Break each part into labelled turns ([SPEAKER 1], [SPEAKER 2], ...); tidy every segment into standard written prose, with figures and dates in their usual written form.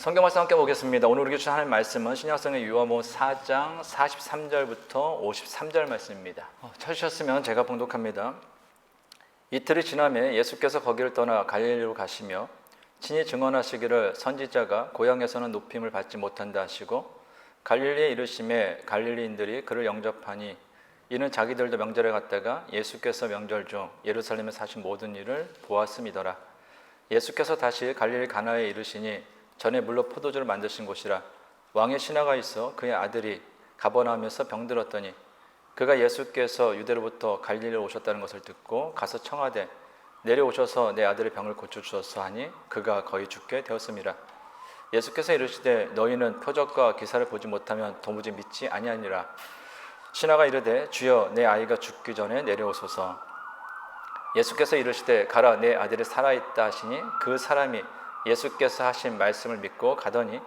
[SPEAKER 1] 성경 말씀 함께 보겠습니다. 오늘 우리에게 주신 하나님 말씀은 신약성경 요한복음 4장 43절부터 53절 말씀입니다. 찾으셨으면 제가 봉독합니다. 이틀이 지나매 예수께서 거기를 떠나 갈릴리로 가시며 친히 증언하시기를 선지자가 고향에서는 높임을 받지 못한다 하시고 갈릴리에 이르심에 갈릴리인들이 그를 영접하니 이는 자기들도 명절에 갔다가 예수께서 명절 중 예루살렘에 하신 모든 일을 보았음이더라. 예수께서 다시 갈릴리 가나에 이르시니 전에 물로 포도주를 만드신 곳이라. 왕의 신하가 있어 그의 아들이 가버나움에서 병들었더니 그가 예수께서 유대로부터 갈릴리로 오셨다는 것을 듣고 가서 청하되 내려오셔서 내 아들의 병을 고쳐주소서 하니 그가 거의 죽게 되었음이라. 예수께서 이르시되 너희는 표적과 기사를 보지 못하면 도무지 믿지 아니하니라. 신하가 이르되 주여 내 아이가 죽기 전에 내려오소서. 예수께서 이르시되 가라 내 아들이 살아있다 하시니 그 사람이 예수께서 하신 말씀을 믿고 가더니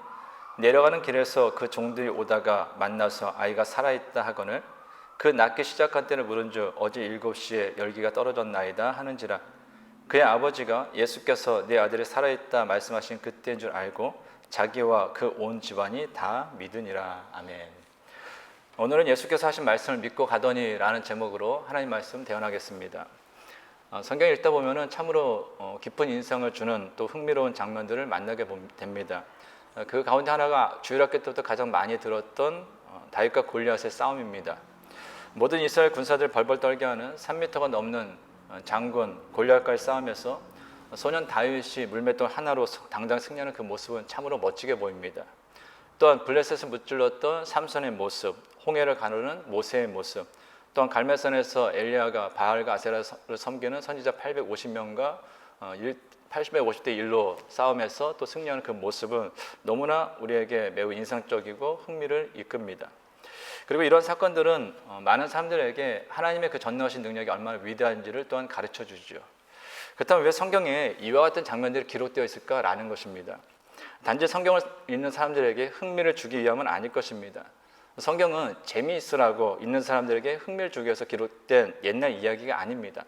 [SPEAKER 1] 내려가는 길에서 그 종들이 오다가 만나서 아이가 살아있다 하거늘 그 낫기 시작한 때를 물은즉 어제 7시에 열기가 떨어졌나이다 하는지라. 그의 아버지가 예수께서 내 아들이 살아있다 말씀하신 그때인 줄 알고 자기와 그 온 집안이 다 믿으니라. 아멘. 오늘은 예수께서 하신 말씀을 믿고 가더니 라는 제목으로 하나님 말씀 대언하겠습니다. 성경 읽다 보면은 참으로 깊은 인상을 주는 또 흥미로운 장면들을 만나게 됩니다. 그 가운데 하나가 주일학교 때부터 가장 많이 들었던 다윗과 골리앗의 싸움입니다. 모든 이스라엘 군사들 벌벌 떨게 하는 3m가 넘는 장군 골리앗과의 싸움에서 소년 다윗이 물맷돌 하나로 당당 승리하는 그 모습은 참으로 멋지게 보입니다. 또한 블레셋을 무찔렀던 삼손의 모습, 홍해를 가르는 모세의 모습, 또한 갈멜산에서 엘리야가 바알과 아세라를 섬기는 선지자 850명과 850대 1로 싸움에서 또 승리하는 그 모습은 너무나 우리에게 매우 인상적이고 흥미를 이끕니다. 그리고 이런 사건들은 많은 사람들에게 하나님의 그 전능하신 능력이 얼마나 위대한지를 또한 가르쳐 주죠. 그렇다면 왜 성경에 이와 같은 장면들이 기록되어 있을까라는 것입니다. 단지 성경을 읽는 사람들에게 흥미를 주기 위함은 아닐 것입니다. 성경은 재미있으라고 읽는 사람들에게 흥미를 주기 위해서 기록된 옛날 이야기가 아닙니다.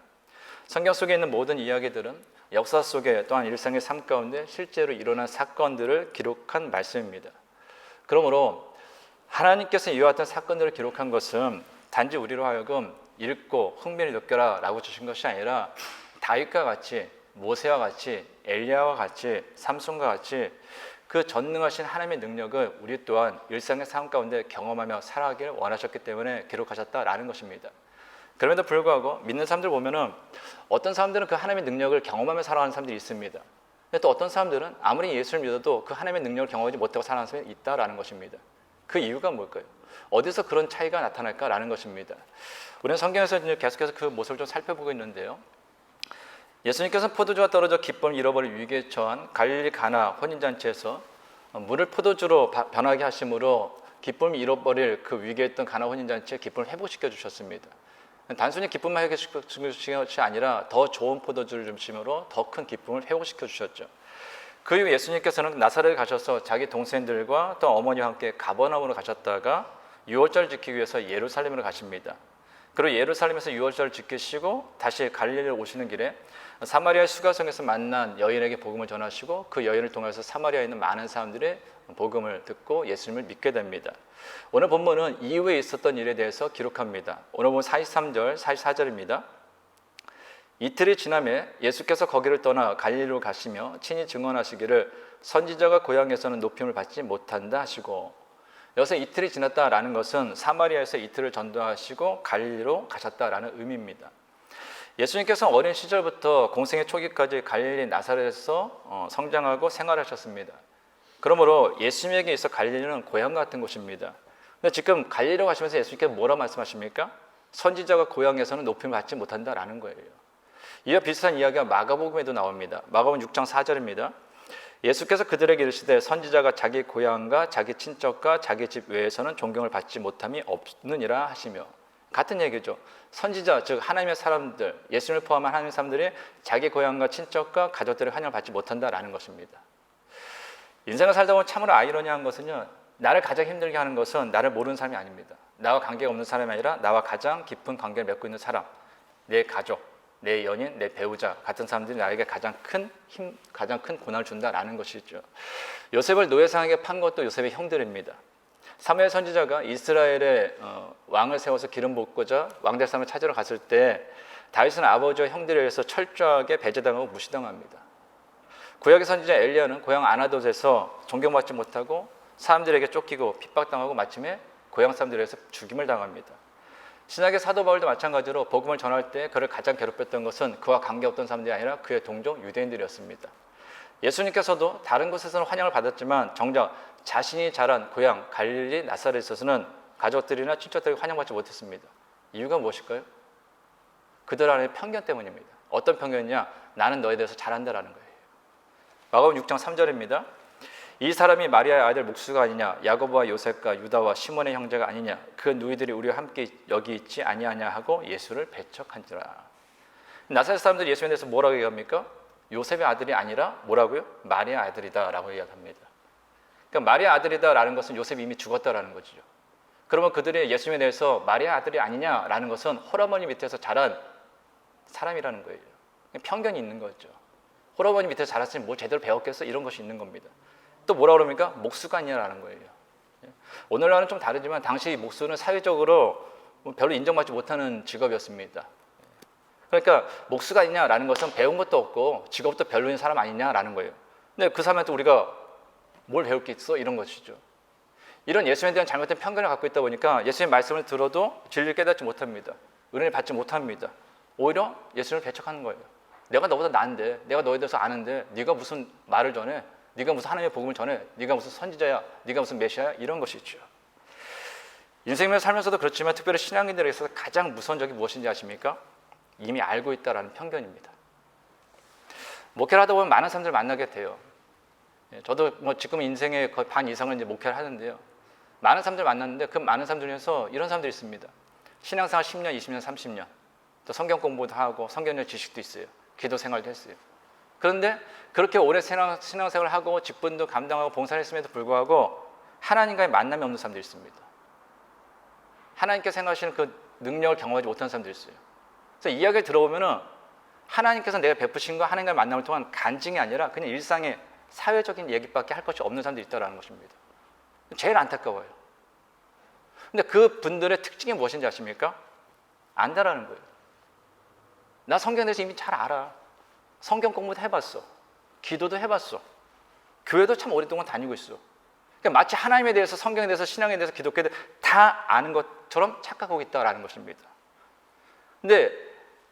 [SPEAKER 1] 성경 속에 있는 모든 이야기들은 역사 속에 또한 일상의 삶 가운데 실제로 일어난 사건들을 기록한 말씀입니다. 그러므로 하나님께서 이와 같은 사건들을 기록한 것은 단지 우리로 하여금 읽고 흥미를 느껴라 라고 주신 것이 아니라 다윗과 같이, 모세와 같이, 엘리야와 같이, 삼손과 같이 그 전능하신 하나님의 능력을 우리 또한 일상의 삶 가운데 경험하며 살아가기를 원하셨기 때문에 기록하셨다라는 것입니다. 그럼에도 불구하고 믿는 사람들 보면은 어떤 사람들은 그 하나님의 능력을 경험하며 살아가는 사람들이 있습니다. 근데 또 어떤 사람들은 아무리 예수를 믿어도 그 하나님의 능력을 경험하지 못하고 살아가는 사람이 있다라는 것입니다. 그 이유가 뭘까요? 어디서 그런 차이가 나타날까라는 것입니다. 우리는 성경에서 계속해서 그 모습을 좀 살펴보고 있는데요. 예수님께서는 포도주가 떨어져 기쁨을 잃어버릴 위기에 처한 갈릴리 가나 혼인잔치에서 물을 포도주로 변하게 하심으로 기쁨을 잃어버릴 그 위기에 있던 가나 혼인잔치의 기쁨을 회복시켜 주셨습니다. 단순히 기쁨만 회복시켜 주신 것이 아니라 더 좋은 포도주를 주심으로 더 큰 기쁨을 회복시켜 주셨죠. 그 이후 예수님께서는 나사렛에 가셔서 자기 동생들과 또 어머니와 함께 가버나움으로 가셨다가 유월절을 지키기 위해서 예루살렘으로 가십니다. 그리고 예루살렘에서 유월절을 지키시고 다시 갈릴리로 오시는 길에 사마리아의 수가성에서 만난 여인에게 복음을 전하시고 그 여인을 통해서 사마리아에 있는 많은 사람들의 복음을 듣고 예수님을 믿게 됩니다. 오늘 본문은 이후에 있었던 일에 대해서 기록합니다. 오늘 본문 43절, 44절입니다. 이틀이 지나매 예수께서 거기를 떠나 갈릴리로 가시며 친히 증언하시기를 선지자가 고향에서는 높임을 받지 못한다 하시고, 여기서 이틀이 지났다라는 것은 사마리아에서 이틀을 전도하시고 갈릴리로 가셨다라는 의미입니다. 예수님께서 어린 시절부터 공생의 초기까지 갈릴리 나사렛에서 성장하고 생활하셨습니다. 그러므로 예수님에게 있어 갈릴리는 고향 같은 곳입니다. 근데 지금 갈릴리로 가시면서 예수님께서 뭐라 말씀하십니까? 선지자가 고향에서는 높임을 받지 못한다라는 거예요. 이와 비슷한 이야기가 마가복음에도 나옵니다. 마가복음 6장 4절입니다. 예수께서 그들에게 이르시되 선지자가 자기 고향과 자기 친척과 자기 집 외에서는 존경을 받지 못함이 없느니라 하시며, 같은 얘기죠. 선지자, 즉 하나님의 사람들, 예수님을 포함한 하나님의 사람들이 자기 고향과 친척과 가족들의 환영을 받지 못한다라는 것입니다. 인생을 살다 보면 참으로 아이러니한 것은요, 나를 가장 힘들게 하는 것은 나를 모르는 사람이 아닙니다. 나와 관계가 없는 사람이 아니라 나와 가장 깊은 관계를 맺고 있는 사람, 내 가족, 내 연인, 내 배우자 같은 사람들이 나에게 가장 큰 고난을 준다라는 것이죠. 요셉을 노예상에게 판 것도 요셉의 형들입니다. 사무엘 선지자가 이스라엘의 왕을 세워서 기름 붓고자 왕될 사람을 찾으러 갔을 때 다윗은 아버지와 형들에 의해서 철저하게 배제당하고 무시당합니다. 구약의 선지자 엘리야는 고향 아나돗에서 존경받지 못하고 사람들에게 쫓기고 핍박당하고 마침내 고향 사람들에 의해서 죽임을 당합니다. 신약의 사도 바울도 마찬가지로 복음을 전할 때 그를 가장 괴롭혔던 것은 그와 관계없던 사람들이 아니라 그의 동족 유대인들이었습니다. 예수님께서도 다른 곳에서는 환영을 받았지만 정작 자신이 자란 고향 갈릴리 나사렛에서는 가족들이나 친척들에게 환영받지 못했습니다. 이유가 무엇일까요? 그들 안에 편견 때문입니다. 어떤 편견이냐? 나는 너에 대해서 잘한다라는 거예요. 마가복음 6장 3절입니다. 이 사람이 마리아의 아들 목수가 아니냐? 야고보와 요셉과 유다와 시몬의 형제가 아니냐? 그 누이들이 우리와 함께 여기 있지 아니하냐 하고 예수를 배척한지라. 나사렛 사람들이 예수에 대해서 뭐라고 얘기합니까? 요셉의 아들이 아니라 뭐라고요? 마리아 아들이다라고 이야기합니다. 그러니까 마리아 아들이다라는 것은 요셉이 이미 죽었다라는 거죠. 그러면 그들이 예수님에 대해서 마리아 아들이 아니냐라는 것은 홀어머니 밑에서 자란 사람이라는 거예요. 편견이 있는 거죠. 홀어머니 밑에서 자랐으니 뭐 제대로 배웠겠어? 이런 것이 있는 겁니다. 또 뭐라 그럽니까? 목수가 아니냐라는 거예요. 오늘날은 좀 다르지만 당시 목수는 사회적으로 별로 인정받지 못하는 직업이었습니다. 그러니까 목수가 아니냐라는 것은 배운 것도 없고 직업도 별로인 사람 아니냐라는 거예요. 근데 그 사람한테 우리가 뭘 배울 게 있어? 이런 것이죠. 이런 예수님에 대한 잘못된 편견을 갖고 있다 보니까 예수님의 말씀을 들어도 진리를 깨닫지 못합니다. 은혜를 받지 못합니다. 오히려 예수님을 배척하는 거예요. 내가 너보다 나은데, 내가 너에 대해서 아는데 네가 무슨 말을 전해? 네가 무슨 하나님의 복음을 전해? 네가 무슨 선지자야? 네가 무슨 메시아야? 이런 것이죠. 인생을 살면서도 그렇지만 특별히 신앙인들에 있어서 가장 무서운 적이 무엇인지 아십니까? 이미 알고 있다라는 편견입니다. 목회를 하다 보면 많은 사람들을 만나게 돼요. 저도 지금 인생의 거의 반 이상을 이제 목회를 하는데요. 많은 사람들을 만났는데 그 많은 사람들 중에서 이런 사람들이 있습니다. 신앙생활 10년, 20년, 30년. 또 성경 공부도 하고 성경적 지식도 있어요. 기도 생활도 했어요. 그런데 그렇게 오래 신앙생활을 하고 직분도 감당하고 봉사를 했음에도 불구하고 하나님과의 만남이 없는 사람들이 있습니다. 하나님께서 생각하시는 그 능력을 경험하지 못하는 사람들이 있어요. 그래서 이야기를 들어보면은 하나님께서 내가 베푸신 거 하나님과의 만남을 통한 간증이 아니라 그냥 일상의 사회적인 얘기밖에 할 것이 없는 사람들이 있다는 것입니다. 제일 안타까워요. 근데 그 분들의 특징이 무엇인지 아십니까? 안다라는 거예요. 나 성경에 대해서 이미 잘 알아. 성경 공부도 해봤어. 기도도 해봤어. 교회도 참 오랫동안 다니고 있어. 그러니까 마치 하나님에 대해서, 성경에 대해서, 신앙에 대해서, 기독교에 대해서 다 아는 것처럼 착각하고 있다라는 것입니다. 근데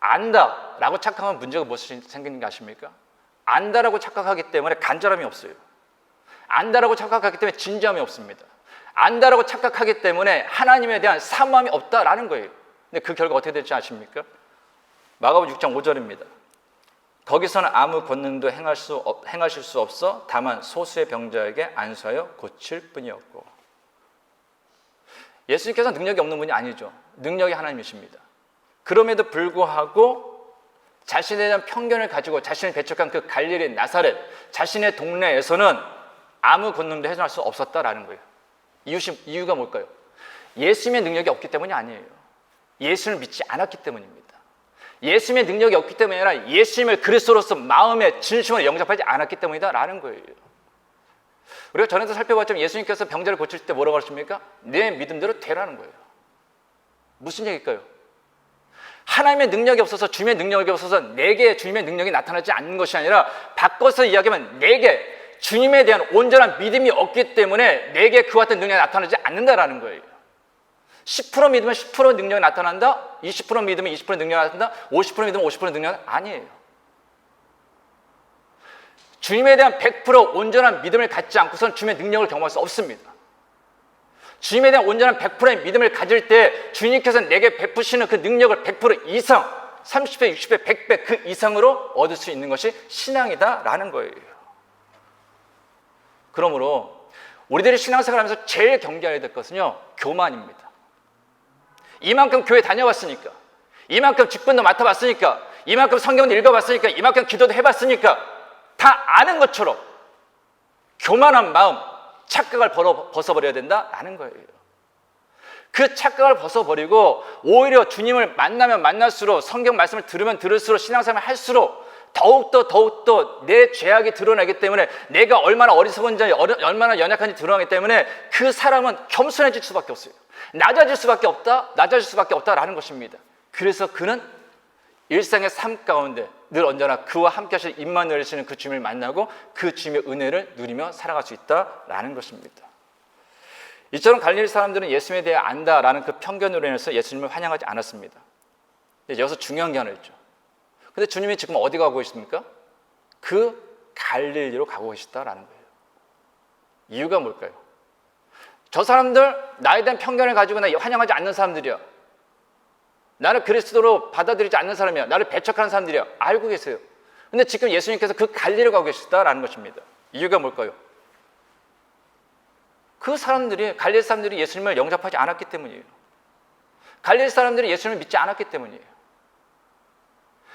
[SPEAKER 1] 안다라고 착각하면 문제가 무엇이 생기는 게 아십니까? 안다라고 착각하기 때문에 간절함이 없어요. 안다라고 착각하기 때문에 진지함이 없습니다. 안다라고 착각하기 때문에 하나님에 대한 사모함이 없다라는 거예요. 근데 그 결과 어떻게 될지 아십니까? 마가복음 6장 5절입니다. 거기서는 아무 권능도 행하실 수 없어 다만 소수의 병자에게 안수하여 고칠 뿐이었고. 예수님께서 능력이 없는 분이 아니죠. 능력이 하나님이십니다. 그럼에도 불구하고 자신에 대한 편견을 가지고 자신을 배척한 그 갈릴리 나사렛, 자신의 동네에서는 아무 권능도 행할 수 없었다라는 거예요. 이유가 뭘까요? 예수님의 능력이 없기 때문이 아니에요. 예수를 믿지 않았기 때문입니다. 예수님의 능력이 없기 때문이 아니라 예수님을 그리스도로서 마음의 진심으로 영접하지 않았기 때문이다라는 거예요. 우리가 전에도 살펴봤지만 예수님께서 병자를 고칠 때 뭐라고 하십니까? 내 믿음대로 되라는 거예요. 무슨 얘기일까요? 하나님의 능력이 없어서, 주님의 능력이 없어서 내게 주님의 능력이 나타나지 않는 것이 아니라 바꿔서 이야기하면 내게 주님에 대한 온전한 믿음이 없기 때문에 내게 그와 같은 능력이 나타나지 않는다라는 거예요. 10% 믿으면 10% 능력이 나타난다? 20% 믿으면 20% 능력이 나타난다? 50% 믿으면 50% 능력은 아니에요. 주님에 대한 100% 온전한 믿음을 갖지 않고서는 주님의 능력을 경험할 수 없습니다. 주님에 대한 온전한 100%의 믿음을 가질 때 주님께서 내게 베푸시는 그 능력을 100% 이상, 30배, 60배, 100배 그 이상으로 얻을 수 있는 것이 신앙이다라는 거예요. 그러므로 우리들이 신앙생활하면서 제일 경계해야 될 것은요, 교만입니다. 이만큼 교회 다녀봤으니까, 이만큼 직분도 맡아봤으니까, 이만큼 성경도 읽어봤으니까, 이만큼 기도도 해봤으니까 다 아는 것처럼 교만한 마음, 착각을 벗어버려야 된다라는 거예요. 그 착각을 벗어버리고 오히려 주님을 만나면 만날수록, 성경 말씀을 들으면 들을수록, 신앙생활을 할수록 더욱더 내 죄악이 드러나기 때문에, 내가 얼마나 어리석은지, 얼마나 연약한지 드러나기 때문에 그 사람은 겸손해질 수밖에 없어요. 낮아질 수밖에 없다라는 것입니다. 그래서 그는 일상의 삶 가운데 늘 언제나 그와 함께 하실 임마누엘이시는 그 주님을 만나고 그 주님의 은혜를 누리며 살아갈 수 있다라는 것입니다. 이처럼 갈릴리 사람들은 예수님에 대해 안다라는 그 편견으로 인해서 예수님을 환영하지 않았습니다. 여기서 중요한 게 하나 있죠. 근데 주님이 지금 어디 가고 계십니까? 그 갈릴리로 가고 계시다라는 거예요. 이유가 뭘까요? 저 사람들, 나에 대한 편견을 가지고 나 환영하지 않는 사람들이야. 나를 그리스도로 받아들이지 않는 사람이야. 나를 배척하는 사람들이야. 알고 계세요. 근데 지금 예수님께서 그 갈릴리로 가고 계시다라는 것입니다. 이유가 뭘까요? 그 사람들이, 갈릴리 사람들이 예수님을 영접하지 않았기 때문이에요. 갈릴리 사람들이 예수님을 믿지 않았기 때문이에요.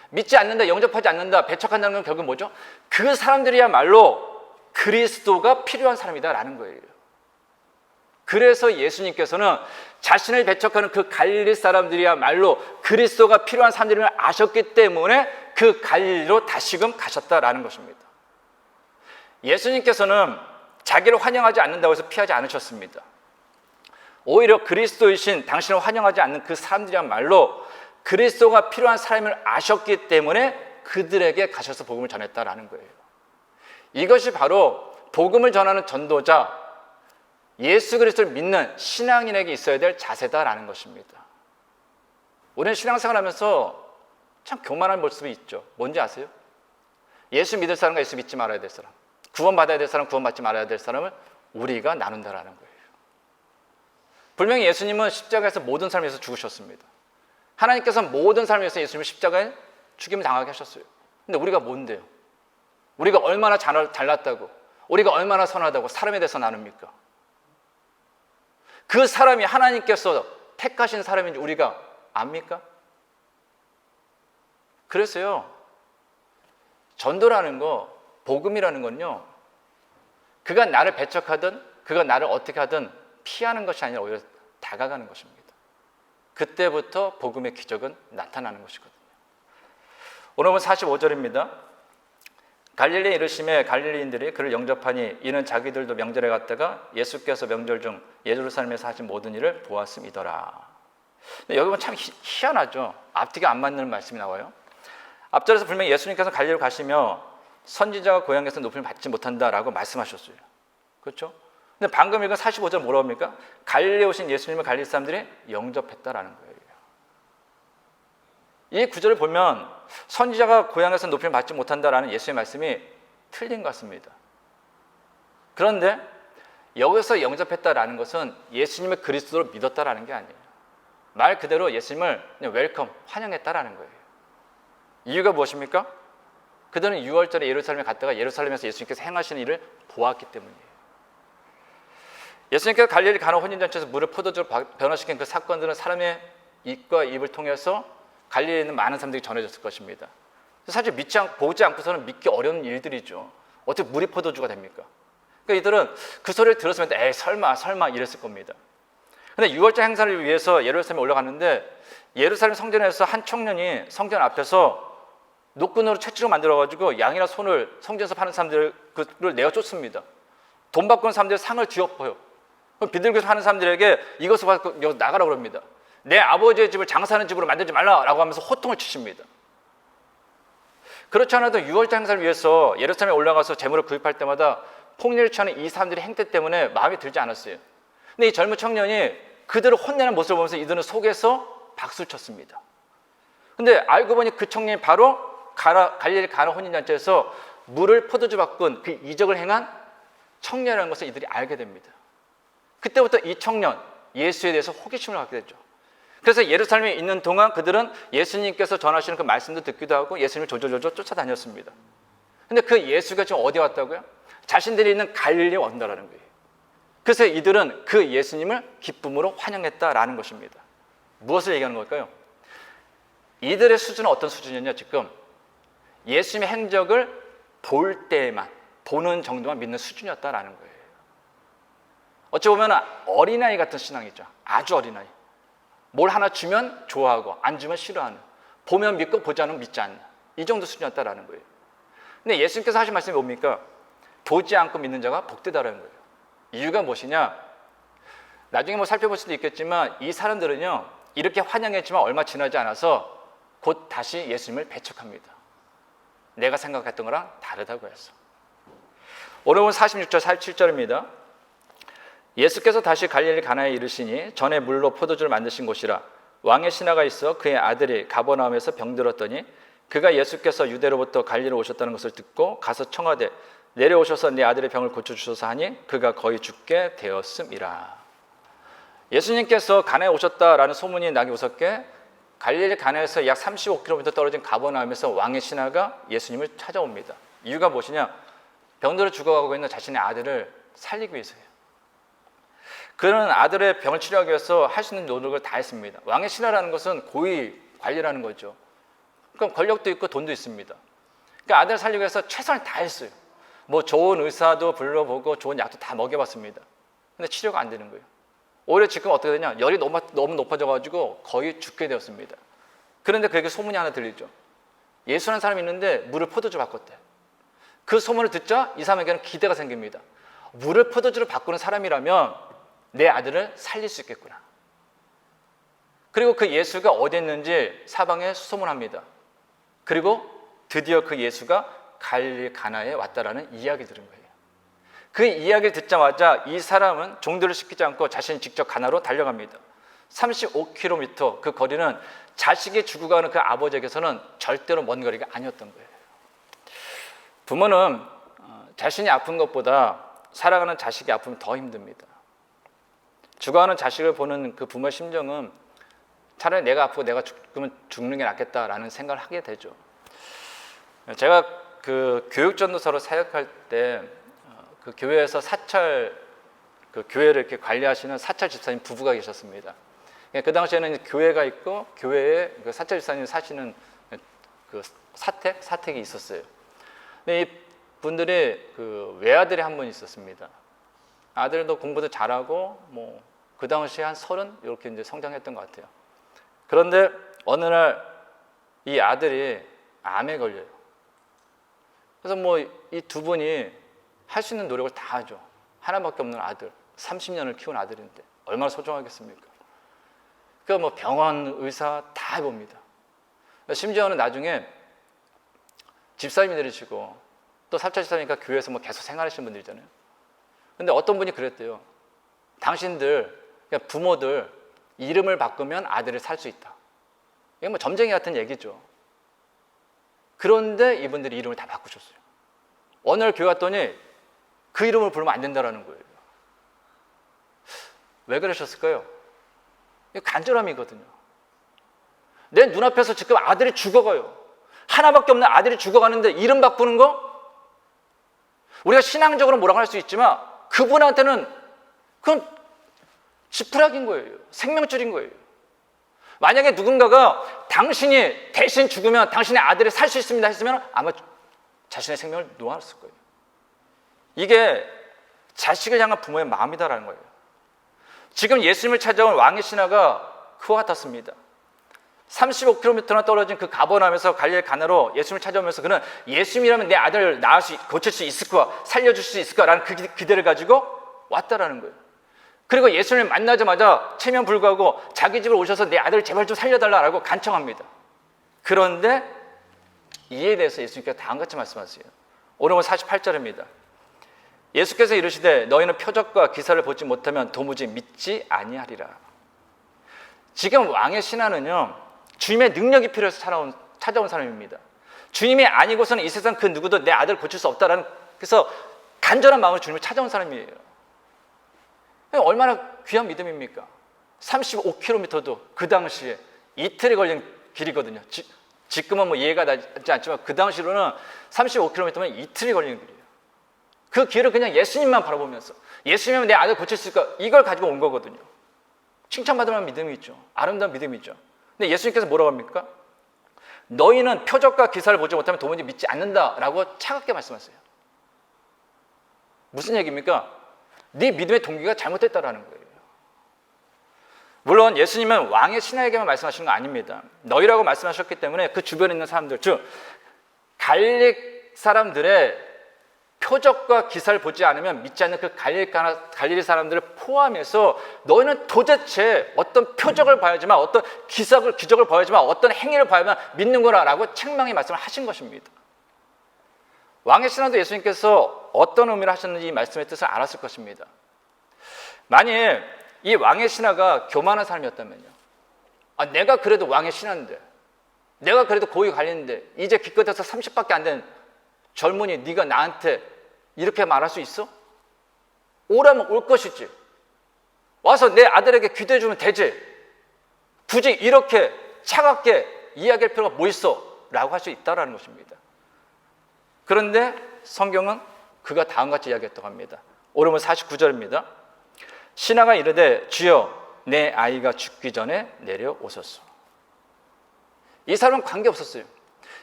[SPEAKER 1] 믿지 않는다, 영접하지 않는다, 배척한다는 건 결국 뭐죠? 그 사람들이야말로 그리스도가 필요한 사람이다라는 거예요. 그래서 예수님께서는 자신을 배척하는 그 갈릴리 사람들이야말로 그리스도가 필요한 사람들임을 아셨기 때문에 그 갈릴리로 다시금 가셨다라는 것입니다. 예수님께서는 자기를 환영하지 않는다고 해서 피하지 않으셨습니다. 오히려 그리스도이신 당신을 환영하지 않는 그 사람들이야말로 그리스도가 필요한 사람을 아셨기 때문에 그들에게 가셔서 복음을 전했다라는 거예요. 이것이 바로 복음을 전하는 전도자, 예수 그리스도를 믿는 신앙인에게 있어야 될 자세다라는 것입니다. 우리는 신앙생활하면서 참 교만한 모습이 있죠. 뭔지 아세요? 예수 믿을 사람과 예수 믿지 말아야 될 사람, 구원받아야 될 사람, 구원받지 말아야 될 사람을 우리가 나눈다라는 거예요. 분명히 예수님은 십자가에서 모든 삶을 위해서 죽으셨습니다. 하나님께서 모든 삶을 위해서 예수님을 십자가에 죽임을 당하게 하셨어요. 근데 우리가 뭔데요? 우리가 얼마나 잘났다고, 우리가 얼마나 선하다고 사람에 대해서 나눕니까? 그 사람이 하나님께서 택하신 사람인지 우리가 압니까? 그래서요, 전도라는 거, 복음이라는 건요, 그가 나를 배척하든 그가 나를 어떻게 하든 피하는 것이 아니라 오히려 다가가는 것입니다. 그때부터 복음의 기적은 나타나는 것이거든요. 오늘 본 45절입니다. 갈릴리에 이르심에 갈릴리인들이 그를 영접하니 이는 자기들도 명절에 갔다가 예수께서 명절 중 예루살렘에서 하신 모든 일을 보았음이더라. 여기 보면 참 희한하죠. 앞뒤가 안 맞는 말씀이 나와요. 앞절에서 분명히 예수님께서 갈릴리로 가시며 선지자가 고향에서 높임을 받지 못한다라고 말씀하셨어요. 그렇죠? 근데 방금 읽은 45절 뭐라고 합니까? 갈릴리에 오신 예수님을 갈릴리 사람들이 영접했다라는 거예요. 이 구절을 보면 선지자가 고향에서 높임을 받지 못한다라는 예수의 말씀이 틀린 것 같습니다. 그런데 여기서 영접했다라는 것은 예수님을 그리스도로 믿었다라는 게 아니에요. 말 그대로 예수님을 그냥 웰컴, 환영했다라는 거예요. 이유가 무엇입니까? 그들은 6월절에 예루살렘에 갔다가 예루살렘에서 예수님께서 행하시는 일을 보았기 때문이에요. 예수님께서 갈릴리 가나 혼인잔치에서 물을 포도주로 변화시킨 그 사건들은 사람의 입과 입을 통해서 갈릴리에 있는 많은 사람들이 전해졌을 것입니다. 사실 보지 않고서는 믿기 어려운 일들이죠. 어떻게 물이 포도주가 됩니까? 그러니까 이들은 그 소리를 들었으면 에이 설마 이랬을 겁니다. 근데 6월절 행사를 위해서 예루살렘에 올라갔는데 예루살렘 성전에서 한 청년이 성전 앞에서 노끈으로 채찍을 만들어가지고 양이나 손을 성전에서 파는 사람들을 내어 쫓습니다. 돈 받고 온 사람들의 상을 뒤엎어요. 비둘기에서 하는 사람들에게 이것을 받고 나가라고 합니다. 내 아버지의 집을 장사하는 집으로 만들지 말라라고 하면서 호통을 치십니다. 그렇지 않아도 6월절 행사를 위해서 예루살렘에 올라가서 재물을 구입할 때마다 폭리를 취하는 이 사람들의 행태 때문에 마음에 들지 않았어요. 근데 이 젊은 청년이 그들을 혼내는 모습을 보면서 이들은 속에서 박수를 쳤습니다. 근데 알고 보니 그 청년이 바로 갈릴리 가나 혼인잔치에서 물을 포도주 바꾼 그 이적을 행한 청년이라는 것을 이들이 알게 됩니다. 그때부터 이 청년, 예수에 대해서 호기심을 갖게 되죠. 그래서 예루살렘에 있는 동안 그들은 예수님께서 전하시는 그 말씀도 듣기도 하고 예수님을 조절조절 쫓아다녔습니다. 근데 그 예수가 지금 어디 왔다고요? 자신들이 있는 갈릴리에 온다라는 거예요. 그래서 이들은 그 예수님을 기쁨으로 환영했다라는 것입니다. 무엇을 얘기하는 걸까요? 이들의 수준은 어떤 수준이었냐? 지금 예수님의 행적을 볼 때만, 보는 정도만 믿는 수준이었다라는 거예요. 어찌 보면 어린아이 같은 신앙이죠. 아주 어린아이. 뭘 하나 주면 좋아하고 안 주면 싫어하는, 보면 믿고 보지 않으면 믿지 않는, 이 정도 수준이었다라는 거예요. 근데 예수님께서 하신 말씀이 뭡니까? 보지 않고 믿는 자가 복되다라는 거예요. 이유가 무엇이냐? 나중에 뭐 살펴볼 수도 있겠지만 이 사람들은요, 이렇게 환영했지만 얼마 지나지 않아서 곧 다시 예수님을 배척합니다. 내가 생각했던 거랑 다르다고 해서. 오늘 본 46절 47절입니다. 예수께서 다시 갈릴리 가나에 이르시니 전에 물로 포도주를 만드신 곳이라. 왕의 신하가 있어 그의 아들이 가버나움에서 병들었더니 그가 예수께서 유대로부터 갈릴리로 오셨다는 것을 듣고 가서 청하되 내려오셔서 내 아들의 병을 고쳐주소서 하니 그가 거의 죽게 되었음이라. 예수님께서 가나에 오셨다라는 소문이 나기 우습게 갈릴리 가나에서 약 35km 떨어진 가버나움에서 왕의 신하가 예수님을 찾아옵니다. 이유가 무엇이냐? 병들어 죽어가고 있는 자신의 아들을 살리기 위해서예요. 그는 아들의 병을 치료하기 위해서 할 수 있는 노력을 다 했습니다. 왕의 신하라는 것은 고위 관리라는 거죠. 그럼 권력도 있고 돈도 있습니다. 그러니까 아들을 살리기 위해서 최선을 다했어요. 뭐 좋은 의사도 불러보고 좋은 약도 다 먹여봤습니다. 근데 치료가 안 되는 거예요. 오히려 지금 어떻게 되냐? 열이 너무 높아져가지고 거의 죽게 되었습니다. 그런데 그에게 소문이 하나 들리죠. 예수라는 사람이 있는데 물을 포도주로 바꿨대. 그 소문을 듣자 이 사람에게는 기대가 생깁니다. 물을 포도주로 바꾸는 사람이라면 내 아들을 살릴 수 있겠구나. 그리고 그 예수가 어디 있는지 사방에 수소문합니다. 그리고 드디어 그 예수가 갈릴리 가나에 왔다라는 이야기 들은 거예요. 그 이야기를 듣자마자 이 사람은 종들을 시키지 않고 자신이 직접 가나로 달려갑니다. 35km 그 거리는 자식이 죽어가는 그 아버지에게서는 절대로 먼 거리가 아니었던 거예요. 부모는 자신이 아픈 것보다 사랑하는 자식이 아프면 더 힘듭니다. 죽어가는 자식을 보는 그 부모의 심정은 차라리 내가 아프고 내가 죽으면 죽는 게 낫겠다라는 생각을 하게 되죠. 제가 그 교육전도사로 사역할 때 그 교회에서 사찰, 그 교회를 이렇게 관리하시는 사찰 집사님 부부가 계셨습니다. 그 당시에는 교회가 있고 교회에 그 사찰 집사님 사시는 그 사택이 있었어요. 근데 이 분들이 그 외아들이 한 분 있었습니다. 아들도 공부도 잘하고 뭐 그 당시에 한 30 이렇게 이제 성장했던 것 같아요. 그런데 어느 날 이 아들이 암에 걸려요. 그래서 뭐 이 두 분이 할 수 있는 노력을 다 하죠. 하나밖에 없는 아들, 30년을 키운 아들인데 얼마나 소중하겠습니까? 그 뭐 병원, 의사 다 해봅니다. 심지어는 나중에 집사님이 되시고 또 사찰 집사니까 교회에서 뭐 계속 생활하시는 분들이잖아요. 근데 어떤 분이 그랬대요. 당신들, 그러니까 부모들 이름을 바꾸면 아들을 살 수 있다. 이게 뭐 점쟁이 같은 얘기죠. 그런데 이분들이 이름을 다 바꾸셨어요. 어느 날 교회 왔더니 그 이름을 부르면 안 된다라는 거예요. 왜 그러셨을까요? 이거 간절함이거든요. 내 눈앞에서 지금 아들이 죽어가요. 하나밖에 없는 아들이 죽어가는데 이름 바꾸는 거? 우리가 신앙적으로 뭐라고 할 수 있지만 그분한테는 그건 지푸라기인 거예요. 생명줄인 거예요. 만약에 누군가가 당신이 대신 죽으면 당신의 아들이 살 수 있습니다 했으면 아마 자신의 생명을 놓았을 거예요. 이게 자식을 향한 부모의 마음이다라는 거예요. 지금 예수님을 찾아온 왕의 신하가 그와 같았습니다. 35km나 떨어진 그 가버나움에서 갈릴리 가나로 예수님을 찾아오면서 그는 예수님이라면 내 아들을 고칠 수 있을 거야, 살려줄 수 있을 거라는 그 기대를 가지고 왔다라는 거예요. 그리고 예수님을 만나자마자 체면 불구하고 자기 집으로 오셔서 내 아들을 제발 좀 살려달라고 간청합니다. 그런데 이에 대해서 예수님께서 다음같이 말씀하세요. 오늘 48절입니다. 예수께서 이르시되 너희는 표적과 기사를 보지 못하면 도무지 믿지 아니하리라. 지금 왕의 신하는요, 주님의 능력이 필요해서 찾아온 사람입니다. 주님이 아니고서는 이 세상 그 누구도 내 아들을 고칠 수 없다라는, 그래서 간절한 마음으로 주님을 찾아온 사람이에요. 얼마나 귀한 믿음입니까? 35km도 그 당시에 이틀이 걸린 길이거든요. 지금은 뭐 이해가 나지 않지만 그 당시로는 35km면 이틀이 걸리는 길이에요. 그 길을 그냥 예수님만 바라보면서 예수님은 내 아들 고칠 수 있을까? 이걸 가지고 온 거거든요. 칭찬받을 만한 믿음이 있죠. 아름다운 믿음이 있죠. 근데 예수님께서 뭐라고 합니까? 너희는 표적과 기사를 보지 못하면 도무지 믿지 않는다라고 차갑게 말씀하세요. 무슨 얘기입니까? 네 믿음의 동기가 잘못됐다라는 거예요. 물론 예수님은 왕의 신하에게만 말씀하시는 거 아닙니다. 너희라고 말씀하셨기 때문에 그 주변에 있는 사람들, 즉 갈릴리 사람들의 표적과 기사를 보지 않으면 믿지 않는 그 갈릴리 사람들을 포함해서 너희는 도대체 어떤 표적을 봐야지만, 어떤 기적을 봐야지만, 어떤 행위를 봐야만 믿는구나라고 책망의 말씀을 하신 것입니다. 왕의 신하도 예수님께서 어떤 의미를 하셨는지 이 말씀의 뜻을 알았을 것입니다. 만일 이 왕의 신하가 교만한 사람이었다면요, 내가 그래도 왕의 신하인데, 내가 그래도 고위 관리인데 이제 기껏해서 30밖에 안 된 젊은이 네가 나한테 이렇게 말할 수 있어? 오라면 올 것이지. 와서 내 아들에게 기도해 주면 되지. 굳이 이렇게 차갑게 이야기할 필요가 뭐 있어? 라고 할 수 있다는 것입니다. 그런데 성경은 그가 다음과 같이 이야기했다고 합니다. 오르면 49절입니다. 신하가 이르되 주여 내 아이가 죽기 전에 내려오소서. 이 사람은 관계없었어요.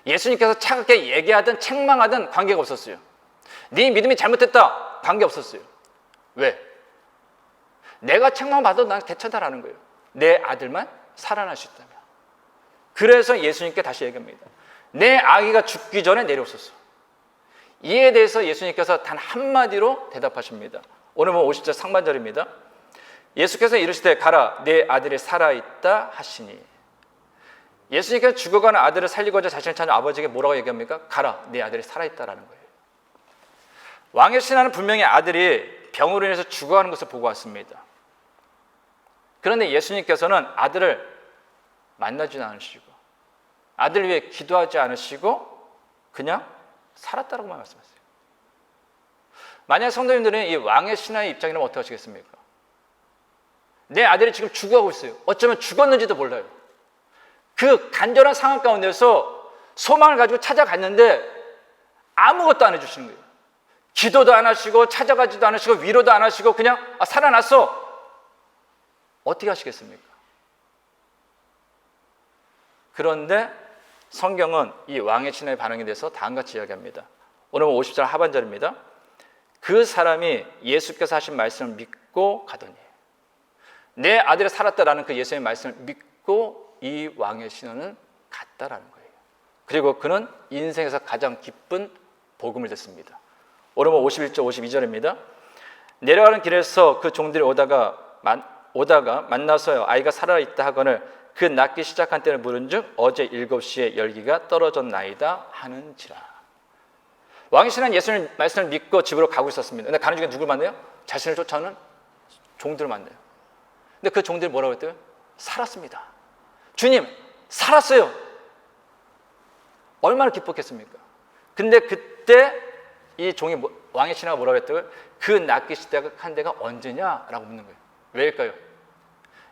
[SPEAKER 1] 예수님께서 차갑게 얘기하든 책망하든 관계가 없었어요. 네 믿음이 잘못됐다, 관계없었어요. 왜? 내가 책망받아도 난 괜찮다라는 거예요. 내 아들만 살아날 수 있다면. 그래서 예수님께 다시 얘기합니다. 내 아기가 죽기 전에 내려오소서. 이에 대해서 예수님께서 단 한마디로 대답하십니다. 오늘 50절 상반절입니다. 예수께서 이르시되 가라 내 아들이 살아있다 하시니. 예수님께서 죽어가는 아들을 살리고자 자신을 찾는 아버지에게 뭐라고 얘기합니까? 가라 내 아들이 살아있다라는 거예요. 왕의 신하는 분명히 아들이 병으로 인해서 죽어가는 것을 보고 왔습니다. 그런데 예수님께서는 아들을 만나지 않으시고 아들을 위해 기도하지 않으시고 그냥 살았다라고만 말씀하세요. 만약 성도님들은 이 왕의 신하의 입장이라면 어떻게 하시겠습니까? 내 아들이 지금 죽어가고 있어요. 어쩌면 죽었는지도 몰라요. 그 간절한 상황 가운데서 소망을 가지고 찾아갔는데 아무것도 안 해주시는 거예요. 기도도 안 하시고 찾아가지도 않으시고 위로도 안 하시고 그냥 살아났어. 어떻게 하시겠습니까? 그런데 성경은 이 왕의 신하의 반응에 대해서 다음과 같이 이야기합니다. 오늘 50절 하반절입니다. 그 사람이 예수께서 하신 말씀을 믿고 가더니. 내 아들이 살았다라는 그 예수의 말씀을 믿고 이 왕의 신하는 갔다라는 거예요. 그리고 그는 인생에서 가장 기쁜 복음을 듣습니다. 오늘 51절 52절입니다. 내려가는 길에서 그 종들이 오다가 만나서요 아이가 살아있다 하거늘 그 낳기 시작한 때를 물은즉 어제 7시에 열기가 떨어졌나이다 하는지라. 왕의 신하는 예수님 말씀을 믿고 집으로 가고 있었습니다. 근데 가는 중에 누굴 만나요? 자신을 쫓아오는 종들을 만나요. 근데 그 종들이 뭐라고 했대요? 살았습니다. 주님 살았어요. 얼마나 기뻤겠습니까? 근데 그때 이 종이 왕의 신하가 뭐라고 했다고요? 그 낳기 시작한 데가 언제냐라고 묻는 거예요. 왜일까요?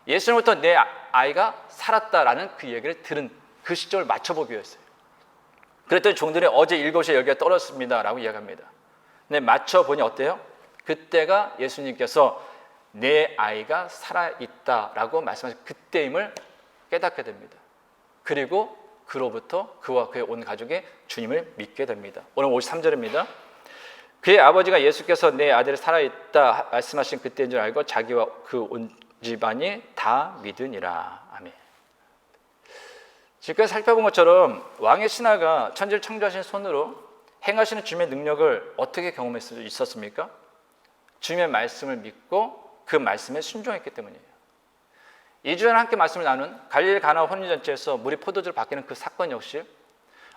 [SPEAKER 1] 예수님부터 내 아이가 살았다라는 그 얘기를 들은 그 시점을 맞춰보기 위해서요. 그랬더니 종들이 어제 7시에 열기가 떨어졌습니다 라고 이야기합니다. 근데 맞춰보니 어때요? 그때가 예수님께서 내 아이가 살아있다라고 말씀하신 그때임을 깨닫게 됩니다. 그리고 그로부터 그와 그의 온 가족이 주님을 믿게 됩니다. 오늘 53절입니다. 그의 아버지가 예수께서 내 아들이 살아있다 말씀하신 그때인 줄 알고 자기와 그 온 집안이 다 믿으니라. 아멘. 지금까지 살펴본 것처럼 왕의 신하가 천지를 창조하신 손으로 행하시는 주님의 능력을 어떻게 경험할 수 있었습니까? 주님의 말씀을 믿고 그 말씀에 순종했기 때문이에요. 2주 전에 함께 말씀을 나눈 갈릴리 가나 혼인잔치에서 물이 포도주로 바뀌는 그 사건 역시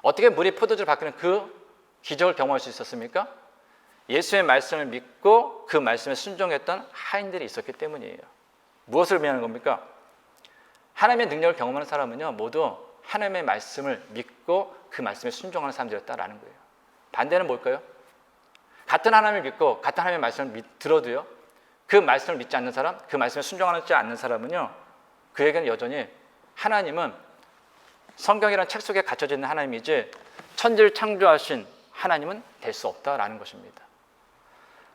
[SPEAKER 1] 어떻게 물이 포도주로 바뀌는 그 기적을 경험할 수 있었습니까? 예수의 말씀을 믿고 그 말씀에 순종했던 하인들이 있었기 때문이에요. 무엇을 의미하는 겁니까? 하나님의 능력을 경험하는 사람은요 모두 하나님의 말씀을 믿고 그 말씀에 순종하는 사람들이었다라는 거예요. 반대는 뭘까요? 같은 하나님을 믿고 같은 하나님의 말씀을 들어도요 그 말씀을 믿지 않는 사람, 그 말씀에 순종하지 않는 사람은요 그에게는 여전히 하나님은 성경이라는 책 속에 갇혀져 있는 하나님이지 천지를 창조하신 하나님은 될 수 없다라는 것입니다.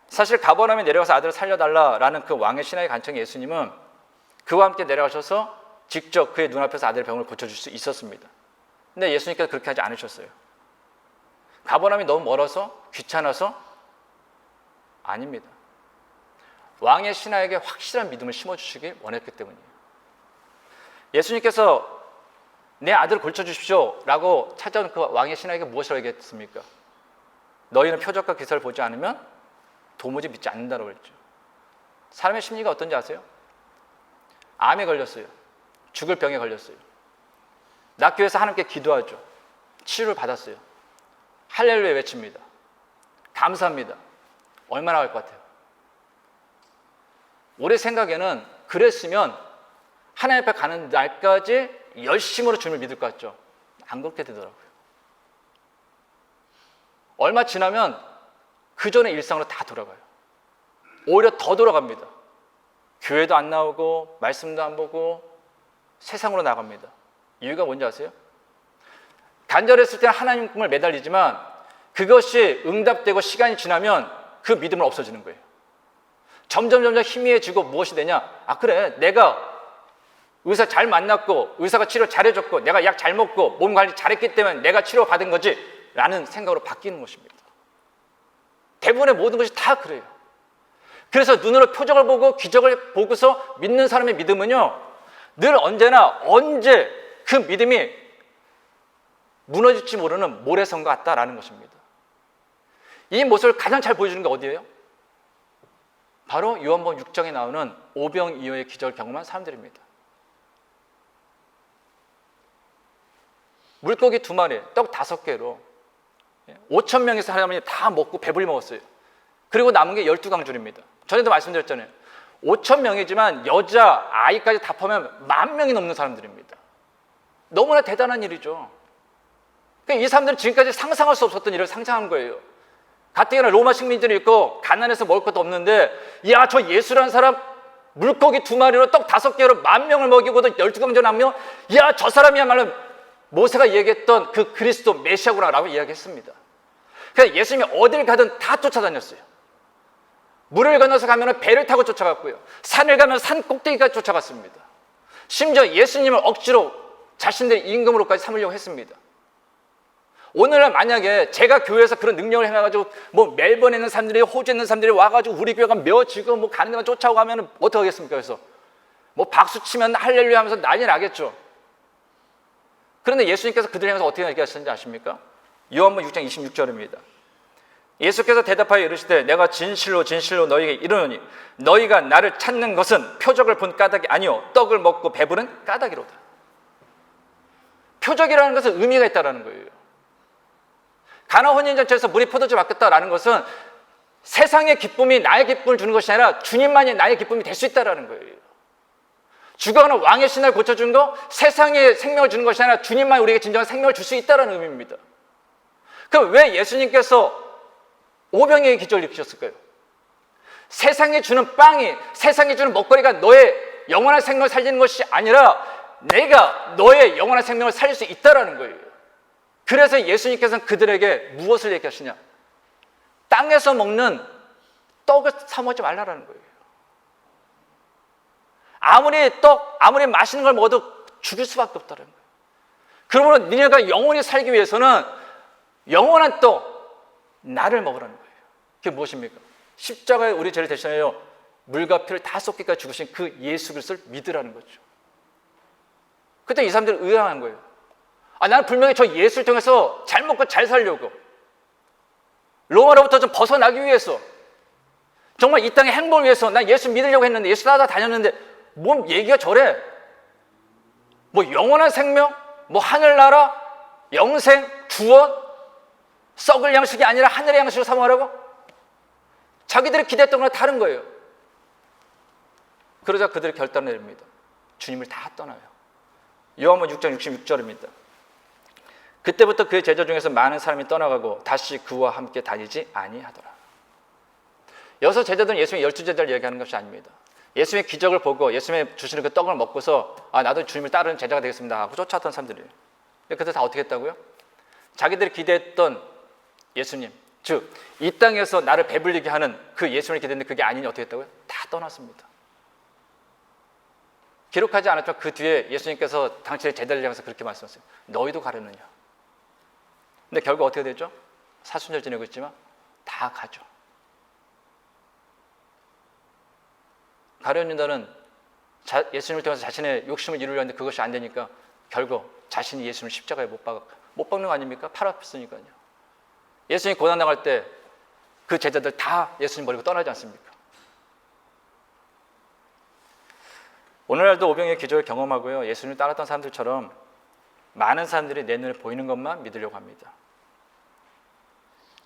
[SPEAKER 1] 사실 가버나움에 내려가서 아들을 살려달라라는 그 왕의 신하의 간청에 예수님은 그와 함께 내려가셔서 직접 그의 눈앞에서 아들의 병을 고쳐줄 수 있었습니다. 근데 예수님께서 그렇게 하지 않으셨어요. 가버나움이 너무 멀어서 귀찮아서? 아닙니다. 왕의 신하에게 확실한 믿음을 심어주시길 원했기 때문이에요. 예수님께서 내 아들을 고쳐주십시오 라고 찾아온 그 왕의 신하에게 무엇이라고 얘기했습니까? 너희는 표적과 기사를 보지 않으면 도무지 믿지 않는다고 했죠. 사람의 심리가 어떤지 아세요? 암에 걸렸어요. 죽을 병에 걸렸어요. 낫기 위해서 하나님께 기도하죠. 치료를 받았어요. 할렐루야 외칩니다. 감사합니다. 얼마나 갈 것 같아요? 우리 생각에는 그랬으면 하나님 앞에 가는 날까지 열심으로 주님을 믿을 것 같죠? 안 그렇게 되더라고요. 얼마 지나면 그 전에 일상으로 다 돌아가요. 오히려 더 돌아갑니다. 교회도 안 나오고 말씀도 안 보고 세상으로 나갑니다. 이유가 뭔지 아세요? 간절했을 때는 하나님 꿈을 매달리지만 그것이 응답되고 시간이 지나면 그 믿음은 없어지는 거예요. 점점 희미해지고 무엇이 되냐? 아 그래, 내가 의사 잘 만났고 의사가 치료 잘해줬고 내가 약 잘 먹고 몸 관리 잘했기 때문에 내가 치료받은 거지 라는 생각으로 바뀌는 것입니다. 대부분의 모든 것이 다 그래요. 그래서 눈으로 표적을 보고 기적을 보고서 믿는 사람의 믿음은요, 늘 언제나 언제 그 믿음이 무너질지 모르는 모래성 같다라는 것입니다. 이 모습을 가장 잘 보여주는 게 어디예요? 바로 요한복음 6장에 나오는 오병이어의 기적을 경험한 사람들입니다. 물고기 2마리, 떡 5개로 5,000명의 사람이 다 먹고 배불리 먹었어요. 그리고 남은 게 12강줄입니다. 전에도 말씀드렸잖아요. 5,000명이지만 여자, 아이까지 다 포함하면 10,000명이 넘는 사람들입니다. 너무나 대단한 일이죠. 이 사람들은 지금까지 상상할 수 없었던 일을 상상한 거예요. 가뜩이나 로마 식민지를 있고 가난해서 먹을 것도 없는데 야, 저 예수라는 사람 물고기 2마리로 떡 5개로 10,000명을 먹이고도 12강줄 한 명, 야, 저 사람이야말로 모세가 얘기했던 그 그리스도 메시아구나라고 이야기했습니다. 그래서 예수님이 어딜 가든 다 쫓아다녔어요. 물을 건너서 가면 배를 타고 쫓아갔고요. 산을 가면 산 꼭대기까지 쫓아갔습니다. 심지어 예수님을 억지로 자신들의 임금으로까지 삼으려고 했습니다. 오늘날 만약에 제가 교회에서 그런 능력을 해가지고 뭐 멜번에 있는 사람들이, 호주에 있는 사람들이 와가지고 우리 교회가 메어지고 뭐 가는 데만 쫓아오고 하면 어떻게 하겠습니까? 그래서 뭐 박수 치면 할렐루야 하면서 난리 나겠죠. 그런데 예수님께서 그들 향해서 어떻게 얘기하셨는지 아십니까? 요한복음 6장 26절입니다. 예수께서 대답하여 이르시되 내가 진실로 진실로 너희에게 이르노니 너희가 나를 찾는 것은 표적을 본 까닭이 아니요 떡을 먹고 배부른 까닭이로다. 표적이라는 것은 의미가 있다는 거예요. 가나 혼인잔치에서 물이 포도주 바뀌었다라는 것은 세상의 기쁨이 나의 기쁨을 주는 것이 아니라 주님만이 나의 기쁨이 될 수 있다는 거예요. 죽어가는 왕의 신하를 고쳐준 거, 세상에 생명을 주는 것이 아니라 주님만이 우리에게 진정한 생명을 줄 수 있다는 의미입니다. 그럼 왜 예수님께서 오병이어의 기적을 일으키셨을까요? 세상에 주는 빵이, 세상에 주는 먹거리가 너의 영원한 생명을 살리는 것이 아니라 내가 너의 영원한 생명을 살릴 수 있다는 거예요. 그래서 예수님께서는 그들에게 무엇을 얘기하시냐? 땅에서 먹는 떡을 사 먹지 말라는 거예요. 아무리 맛있는 걸 먹어도 죽을 수밖에 없다는 거예요. 그러므로 니네가 영원히 살기 위해서는 영원한 떡, 나를 먹으라는 거예요. 그게 무엇입니까? 십자가에 우리 죄를 대신하여 물과 피를 다 쏟기까지 죽으신 그 예수 그리스도를 믿으라는 거죠. 그때 이 사람들은 의아한 거예요. 나는 분명히 저 예수를 통해서 잘 먹고 잘 살려고, 로마로부터 좀 벗어나기 위해서, 정말 이 땅의 행복을 위해서 난 예수 믿으려고 했는데, 예수 따라다녔는데 뭔 얘기가 저래? 뭐 영원한 생명? 뭐 하늘나라? 영생? 구원? 썩을 양식이 아니라 하늘의 양식으로 사모하라고? 자기들이 기대했던 거랑 다른 거예요. 그러자 그들이 결단을 내립니다. 주님을 다 떠나요. 요한복음 6장 66절입니다. 그때부터 그의 제자 중에서 많은 사람이 떠나가고 다시 그와 함께 다니지 아니하더라. 여기서 제자들은 예수님의 12제자를 얘기하는 것이 아닙니다. 예수님의 기적을 보고 예수님의 주시는 그 떡을 먹고서 나도 주님을 따르는 제자가 되겠습니다 하고 쫓아왔던 사람들이에요. 그들 다 어떻게 했다고요? 자기들이 기대했던 예수님, 즉 이 땅에서 나를 배불리게 하는 그 예수님을 기대했는데 그게 아니니 어떻게 했다고요? 다 떠났습니다. 기록하지 않았지만 그 뒤에 예수님께서 당신의 제자를 향해서 그렇게 말씀하셨어요. 너희도 가려느냐? 근데 결국 어떻게 되죠? 사순절 지내고 있지만 다 가죠. 가룟 유다는 예수님을 통해서 자신의 욕심을 이루려 하는데 그것이 안 되니까 결국 자신이 예수님을 십자가에 못 박는 거 아닙니까? 팔 아팠으니까요. 예수님이 고난당할 때 그 제자들 다 예수님 버리고 떠나지 않습니까? 오늘날도 오병이의 기적을 경험하고요, 예수님을 따랐던 사람들처럼 많은 사람들이 내 눈에 보이는 것만 믿으려고 합니다.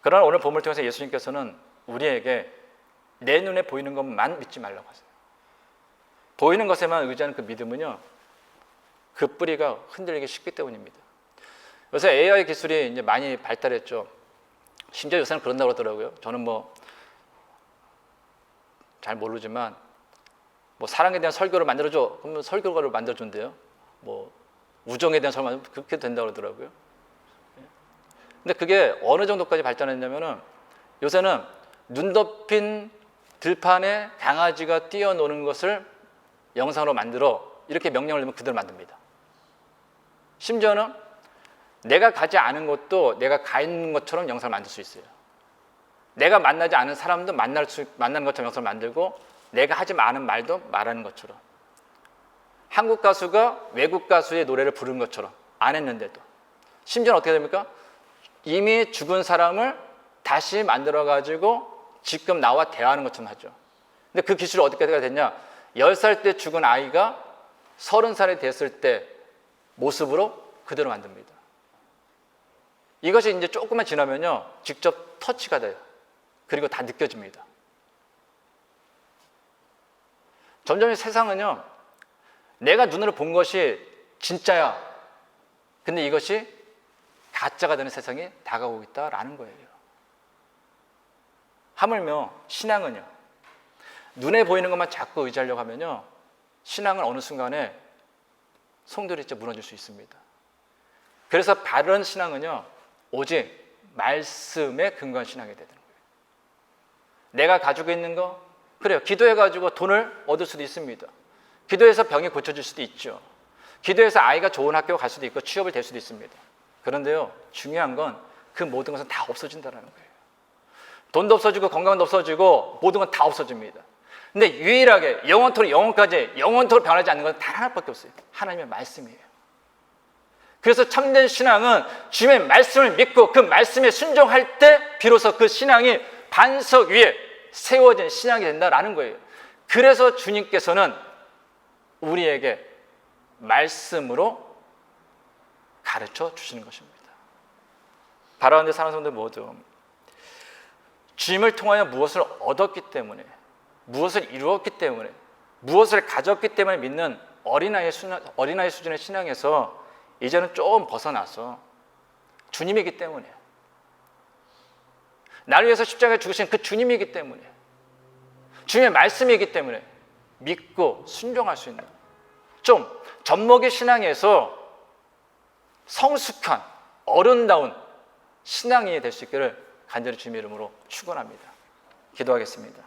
[SPEAKER 1] 그러나 오늘 본문을 통해서 예수님께서는 우리에게 내 눈에 보이는 것만 믿지 말라고 하세요. 보이는 것에만 의지하는 그 믿음은요, 그 뿌리가 흔들리기 쉽기 때문입니다. 요새 AI 기술이 이제 많이 발달했죠. 심지어 요새는 그런다고 그러더라고요. 저는 잘 모르지만 사랑에 대한 설교를 만들어줘. 그러면 설교를 만들어준대요. 우정에 대한 설명 그렇게 된다고 그러더라고요. 근데 그게 어느 정도까지 발전했냐면은 요새는 눈 덮인 들판에 강아지가 뛰어노는 것을 영상으로 만들어 이렇게 명령을 내면 그대로 만듭니다. 심지어는 내가 가지 않은 곳도 내가 가 있는 것처럼 영상을 만들 수 있어요. 내가 만나지 않은 사람도 만나는 것처럼 영상을 만들고 내가 하지 않은 말도 말하는 것처럼, 한국 가수가 외국 가수의 노래를 부른 것처럼 안 했는데도, 심지어는 어떻게 됩니까? 이미 죽은 사람을 다시 만들어가지고 지금 나와 대화하는 것처럼 하죠. 근데 그 기술이 어떻게 됐냐? 10살 때 죽은 아이가 30살이 됐을 때 모습으로 그대로 만듭니다. 이것이 이제 조금만 지나면요, 직접 터치가 돼요. 그리고 다 느껴집니다. 점점 세상은요, 내가 눈으로 본 것이 진짜야. 근데 이것이 가짜가 되는 세상이 다가오고 있다라는 거예요. 하물며 신앙은요, 눈에 보이는 것만 자꾸 의지하려고 하면요, 신앙은 어느 순간에 송두리째 무너질 수 있습니다. 그래서 바른 신앙은요, 오직 말씀에 근거한 신앙이 되는 거예요. 내가 가지고 있는 거, 그래요, 기도해가지고 돈을 얻을 수도 있습니다. 기도해서 병이 고쳐질 수도 있죠. 기도해서 아이가 좋은 학교 갈 수도 있고 취업을 될 수도 있습니다. 그런데요, 중요한 건 그 모든 것은 다 없어진다는 거예요. 돈도 없어지고 건강도 없어지고 모든 건 다 없어집니다. 근데 유일하게 영원토록 영원까지 영원토록 변하지 않는 건 단 하나밖에 없어요. 하나님의 말씀이에요. 그래서 참된 신앙은 주님의 말씀을 믿고 그 말씀에 순종할 때 비로소 그 신앙이 반석 위에 세워진 신앙이 된다라는 거예요. 그래서 주님께서는 우리에게 말씀으로 가르쳐 주시는 것입니다. 바라는데 사는 사람들 모두 주님을 통하여 무엇을 얻었기 때문에, 무엇을 이루었기 때문에, 무엇을 가졌기 때문에 믿는 어린아이 수준의 신앙에서 이제는 좀 벗어나서 주님이기 때문에, 나를 위해서 십자가에 죽으신 그 주님이기 때문에, 주님의 말씀이기 때문에 믿고 순종할 수 있는 좀 젖먹이 신앙에서 성숙한 어른다운 신앙이 될 수 있기를 간절히 주님의 이름으로 축원합니다. 기도하겠습니다.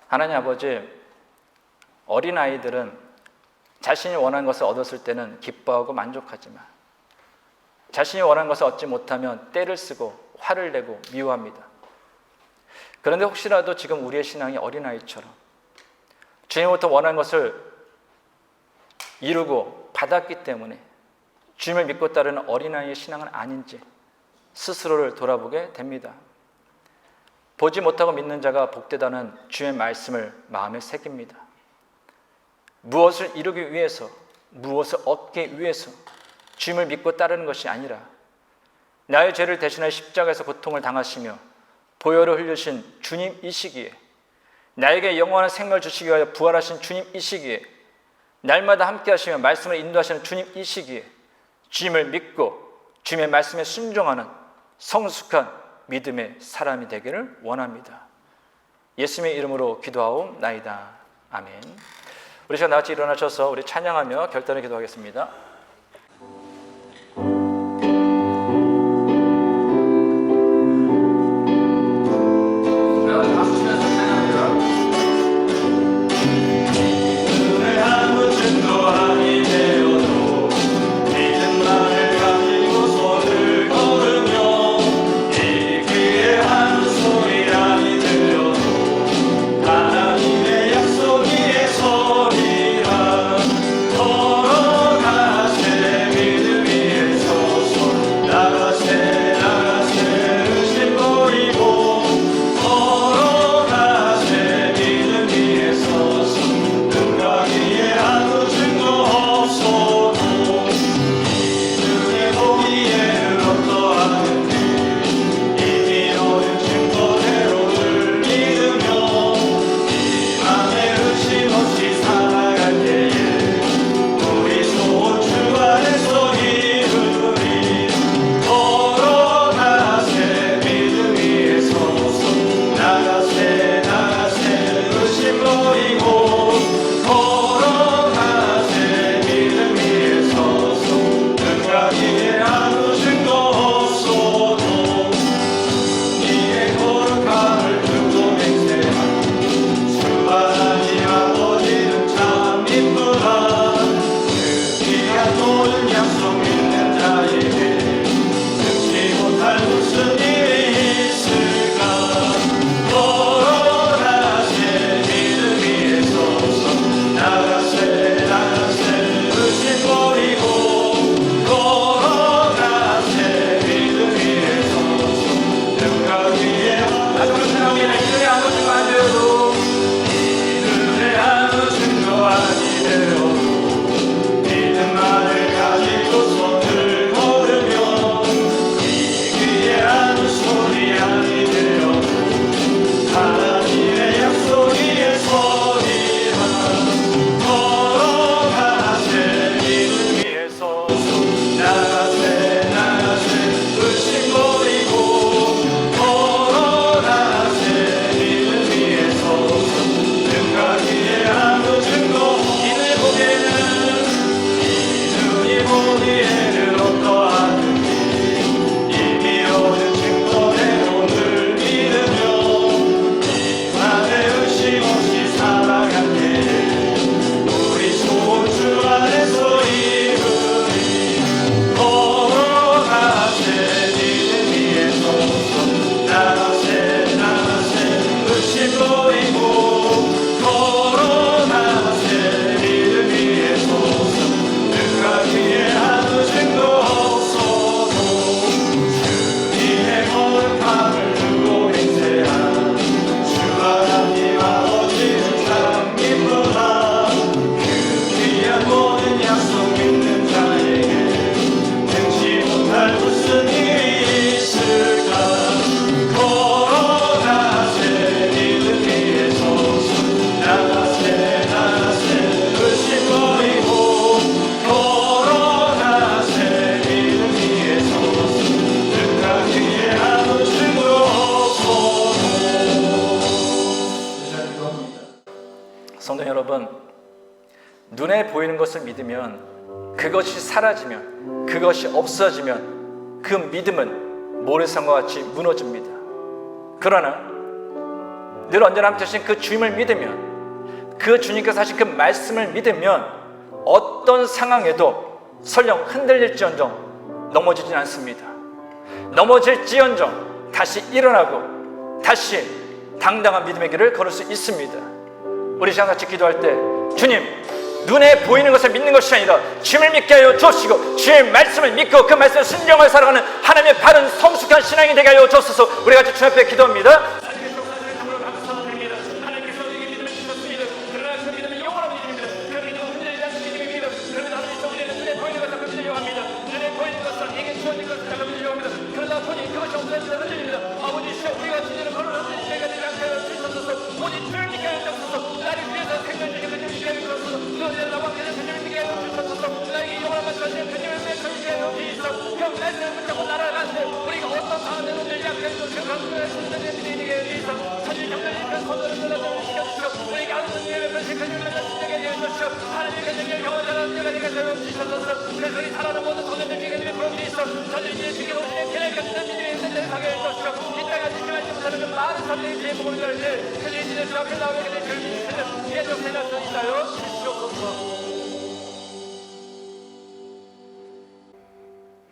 [SPEAKER 1] 하나님 아버지, 어린아이들은 자신이 원하는 것을 얻었을 때는 기뻐하고 만족하지만 자신이 원하는 것을 얻지 못하면 떼를 쓰고 화를 내고 미워합니다. 그런데 혹시라도 지금 우리의 신앙이 어린아이처럼 주님부터 원하는 것을 이루고 받았기 때문에 주님을 믿고 따르는 어린아이의 신앙은 아닌지 스스로를 돌아보게 됩니다. 보지 못하고 믿는 자가 복되다는 주의 말씀을 마음에 새깁니다. 무엇을 이루기 위해서, 무엇을 얻기 위해서 주님을 믿고 따르는 것이 아니라 나의 죄를 대신하여 십자가에서 고통을 당하시며 보혈을 흘리신 주님이시기에, 나에게 영원한 생명을 주시기 위하여 부활하신 주님이시기에, 날마다 함께 하시며 말씀을 인도하시는 주님이시기에 주님을 믿고 주님의 말씀에 순종하는 성숙한 믿음의 사람이 되기를 원합니다. 예수님의 이름으로 기도하옵나이다. 아멘. 우리 시간 나같이 일어나셔서 우리 찬양하며 결단을 기도하겠습니다.
[SPEAKER 2] 하나님의
[SPEAKER 1] 성도 여러분, 눈에 보이는 것을 믿으면, 그것이 사라지면, 그것이 없어지면 그 믿음은 모래성과 같이 무너집니다. 그러나 늘 언제나 함께 하신 그 주님을 믿으면, 그 주님께서 하신 그 말씀을 믿으면 어떤 상황에도 설령 흔들릴지언정 넘어지진 않습니다. 넘어질지언정 다시 일어나고 다시 당당한 믿음의 길을 걸을 수 있습니다. 우리 시간 같이 기도할 때, 주님, 눈에 보이는 것을 믿는 것이 아니라 주님을 믿게 하여 주옵시고, 주의 말씀을 믿고 그 말씀을 순종하여 살아가는 하나님의 바른 성숙한 신앙이 되게 하여 주옵소서. 우리 같이 주님 앞에 기도합니다.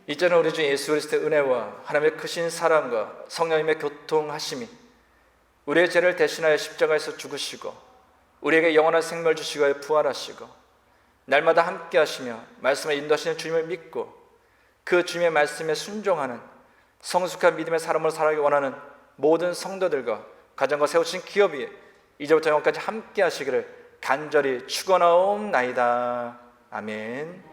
[SPEAKER 1] 이제는 우리 주 예수 그리스도의 은혜와 하나님의 크신 사랑과 성령님의 교통하심이 우리의 죄를 대신하여 십자가에서 죽으시고 우리에게 영원한 생명을 주시고 부활하시고 날마다 함께 하시며 말씀을 인도하시는 주님을 믿고 그 주님의 말씀에 순종하는 성숙한 믿음의 사람으로 살아가기 원하는 모든 성도들과 가정과 세우신 기업이 이제부터 영원까지 함께 하시기를 간절히 축원하옵나이다. 아멘.